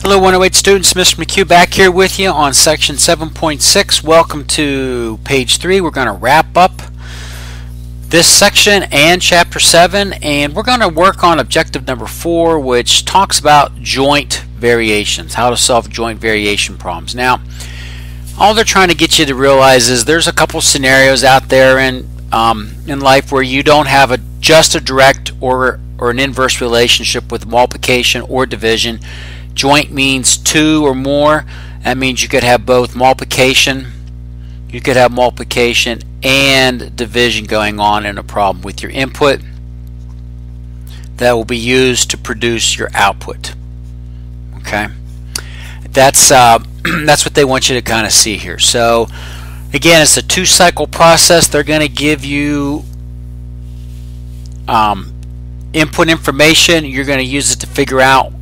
Hello 108 students, Mr. McHugh back here with you on section 7.6. Welcome to page 3. We're going to wrap up this section and chapter 7, and we're going to work on objective number 4, which talks about joint variations, how to solve joint variation problems. Now, all they're trying to get you to realize is there's a couple scenarios out there in life where you don't have just a direct or an inverse relationship with multiplication or division. Joint means two or more. That means you could have both multiplication, and division going on in a problem with your input that will be used to produce your output. Okay, that's what they want you to kind of see here. So again, it's a two-cycle process. They're going to give you input information. You're going to use it to figure out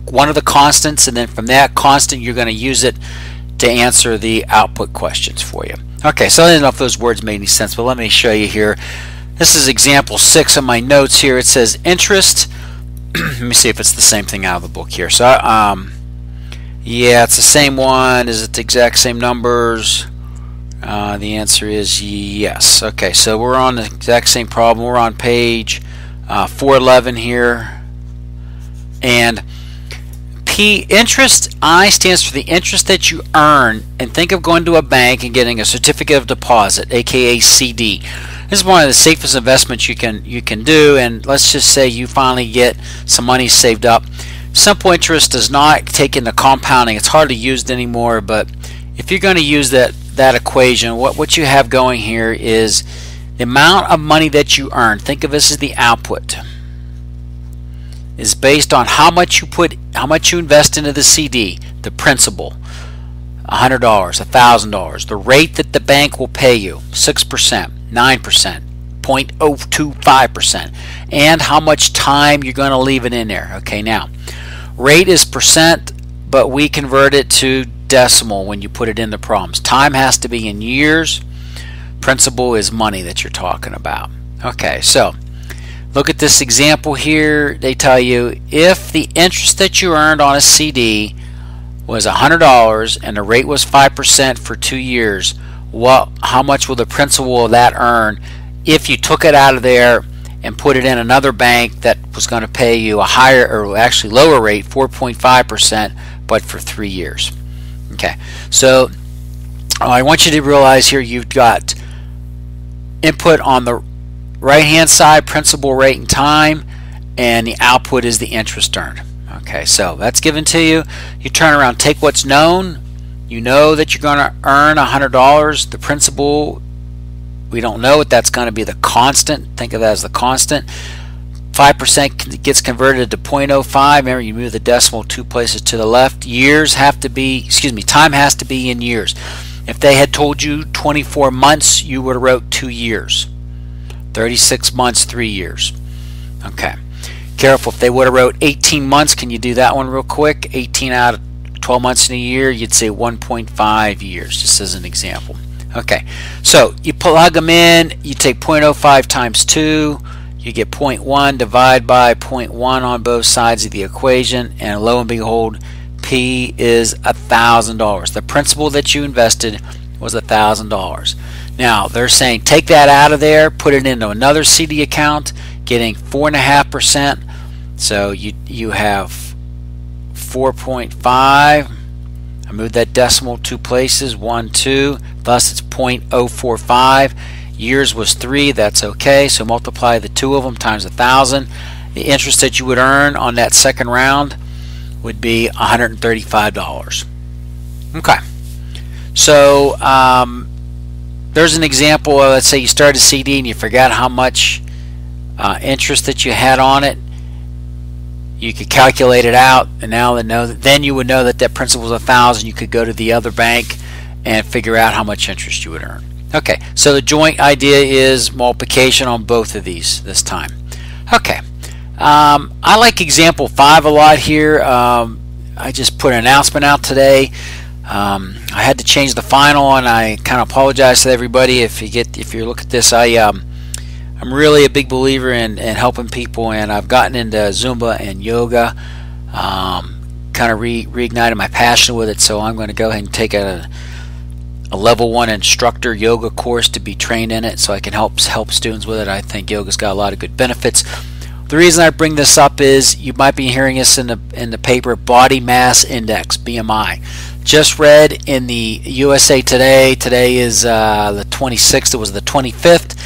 one of the constants, and then from that constant you're going to use it to answer the output questions for you. Okay, so I don't know if those words made any sense, but let me show you here. This is example 6 on my notes here. It says interest. Let me see if it's the same thing out of the book here. So yeah, it's the same one. Is it the exact same numbers? The answer is yes. Okay, so we're on the exact same problem. We're on page 411 here, and interest, I, stands for the interest that you earn. And think of going to a bank and getting a certificate of deposit, aka CD. This is one of the safest investments you can do, and let's just say you finally get some money saved up. Simple interest does not take into compounding. It's hardly used anymore, but if you're going to use that equation, what you have going here is the amount of money that you earn. Think of this as the output, is based on how much you invest into the CD, the principal, $100, $1,000, the rate that the bank will pay you, 6%, 9%, 0.025%, and how much time you're going to leave it in there. Okay, now, rate is percent, but we convert it to decimal when you put it in the problems. Time has to be in years. Principal is money that you're talking about. Okay, so look at this example here. They tell you if the interest that you earned on a CD was $100 and the rate was 5% for 2 years, how much will the principal of that earn if you took it out of there and put it in another bank that was going to pay you a higher, or actually lower rate, 4.5%, but for 3 years? Okay, so I want you to realize here you've got input on the right hand side, principal, rate, and time, and the output is the interest earned. Okay, so that's given to you. You turn around, take what's known. You know that you're going to earn $100. The principal, we don't know what that's going to be, the constant. Think of that as the constant. 5% gets converted to 0.05. Remember, you move the decimal 2 places to the left. Years have to be, time has to be in years. If they had told you 24 months, you would have wrote 2 years. 36 months, 3 years. Okay. Careful, if they would have wrote 18 months, can you do that one real quick? 18 out of 12 months in a year, you'd say 1.5 years, just as an example. Okay, so you plug them in, you take 0.05 times 2, you get 0.1, divide by 0.1 on both sides of the equation, and lo and behold, P is $1,000. The principal that you invested was $1,000. Now they're saying take that out of there, put it into another CD account, getting 4.5%. So you have 4.5. I moved that decimal 2 places, 1, 2. Thus it's 0.045. Years was 3. That's okay. So multiply the two of them times 1,000. The interest that you would earn on that second round would be $135. Okay. So there's an example of, let's say you started a CD and you forgot how much interest that you had on it. You could calculate it out, and then you would know that principal was $1,000. You could go to the other bank and figure out how much interest you would earn. Okay, so the joint idea is multiplication on both of these this time. Okay, I like example 5 a lot here. I just put an announcement out today. I had to change the final, and I kind of apologize to everybody if you look at this. I'm really a big believer in helping people, and I've gotten into Zumba and yoga. kind of reignited my passion with it, so I'm going to go ahead and take a level 1 instructor yoga course to be trained in it so I can help students with it. I think yoga's got a lot of good benefits. The reason I bring this up is you might be hearing this in the paper, body mass index, BMI. Just read in the USA Today. Today is the 26th. It was the 25th.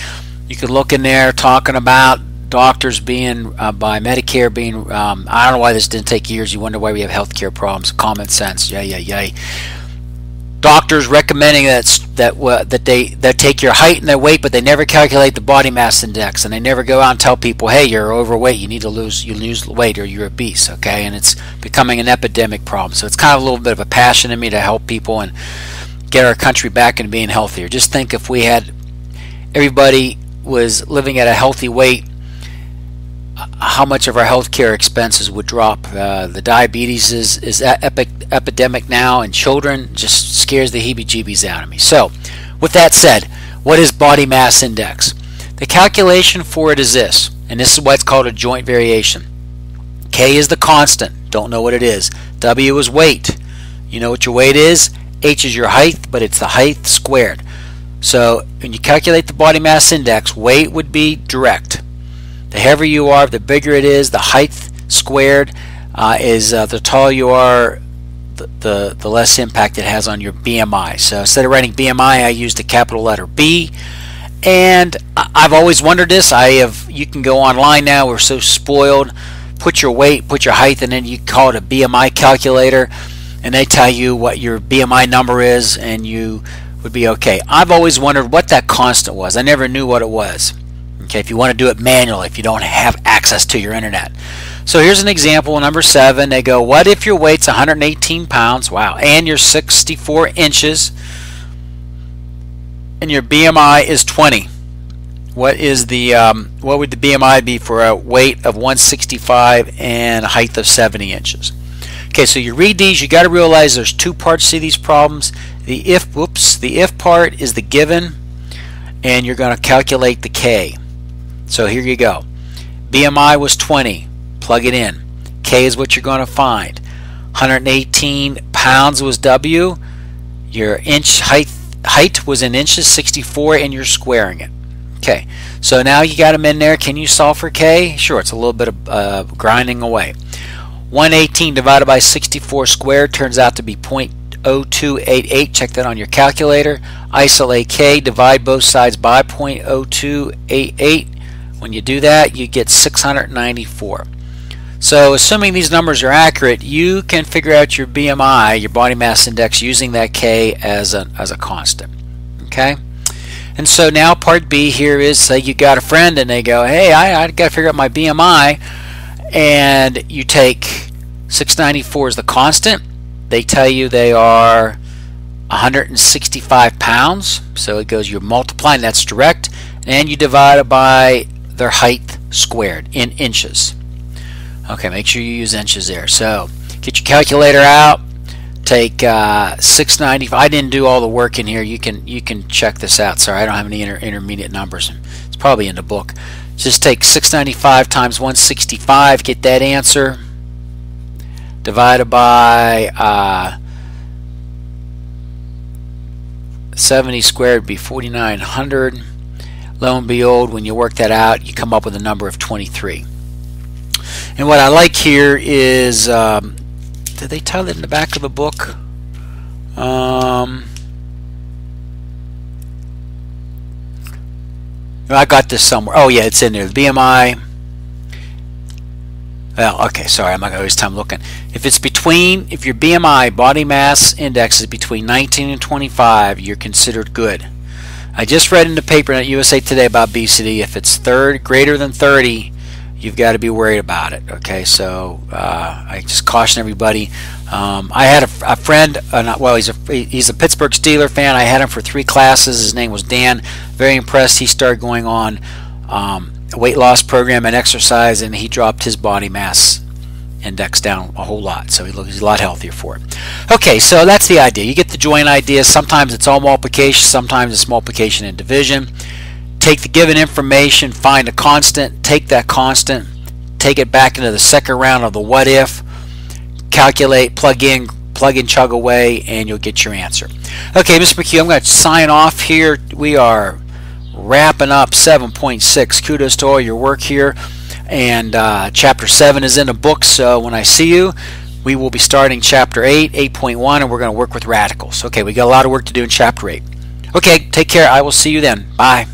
You could look in there talking about doctors being by Medicare being. I don't know why this didn't take years. You wonder why we have healthcare problems. Common sense. Yay. Doctors recommending that they take your height and their weight, but they never calculate the body mass index, and they never go out and tell people, hey, you're overweight, you need to lose weight, or you're obese. Okay, and it's becoming an epidemic problem. So it's kind of a little bit of a passion in me to help people and get our country back into being healthier. Just think if we had everybody was living at a healthy weight, how much of our healthcare expenses would drop. The diabetes is epidemic now in children, just scares the heebie-jeebies out of me. So, with that said, what is body mass index? The calculation for it is this, and this is why it's called a joint variation. K is the constant, don't know what it is. W is weight, you know what your weight is. H is your height, but it's the height squared. So, when you calculate the body mass index, weight would be direct. The heavier you are, the bigger it is. The height squared is the taller you are, the less impact it has on your BMI. So instead of writing BMI, I used a capital letter B. And I've always wondered this. You can go online now. We're so spoiled. Put your weight, put your height, and then you call it a BMI calculator, and they tell you what your BMI number is, and you would be okay. I've always wondered what that constant was. I never knew what it was. Okay, if you want to do it manually, if you don't have access to your internet. So here's an example, number 7. They go, what if your weight's 118 pounds, wow, and you're 64 inches, and your BMI is 20? What would the BMI be for a weight of 165 and a height of 70 inches? Okay, so you read these, you got to realize there's two parts to these problems. The if part is the given, and you're going to calculate the K. So here you go. BMI was 20. Plug it in. K is what you're going to find. 118 pounds was W. Your inch height was in inches, 64, and you're squaring it. Okay, so now you got them in there. Can you solve for K? Sure, it's a little bit of grinding away. 118 divided by 64 squared turns out to be 0.0288. Check that on your calculator. Isolate K, divide both sides by 0.0288. When you do that, you get 694. So assuming these numbers are accurate, you can figure out your BMI, your body mass index, using that K as a constant. Okay? And so now part B here is, say you got a friend and they go, hey, I got to figure out my BMI, and you take 694 as the constant. They tell you they are 165 pounds, so it goes, you're multiplying, that's direct, and you divide it by their height squared in inches. Okay, make sure you use inches there. So get your calculator out, take 695. I didn't do all the work in here. You can check this out. Sorry, I don't have any intermediate numbers. It's probably in the book. Just take 695 times 165, get that answer. Divided by 70 squared would be 4,900. Lo and behold, when you work that out, you come up with a number of 23. And what I like here is, did they tell it in the back of the book? I got this somewhere. Oh yeah, it's in there. The BMI. Well, okay, sorry, I'm not going to waste time looking. If your BMI, body mass index, is between 19 and 25, you're considered good. I just read in the paper at USA Today about obesity. If it's greater than 30, you've got to be worried about it. Okay, so I just caution everybody. I had a friend. He's a Pittsburgh Steelers fan. I had him for 3 classes. His name was Dan. Very impressed. He started going on a weight loss program and exercise, and he dropped his body mass index down a whole lot, so he's a lot healthier for it. Okay, so that's the idea. You get the joint idea. Sometimes it's all multiplication, sometimes it's multiplication and division. Take the given information, find a constant, take that constant, take it back into the second round of the what if, calculate, plug in, chug away, and you'll get your answer. Okay, Mr. McHugh, I'm going to sign off here. We are wrapping up 7.6. Kudos to all your work here. And Chapter 7 is in the book, so when I see you, we will be starting Chapter 8, 8.1, and we're going to work with radicals. Okay, we got a lot of work to do in Chapter 8. Okay, take care. I will see you then. Bye.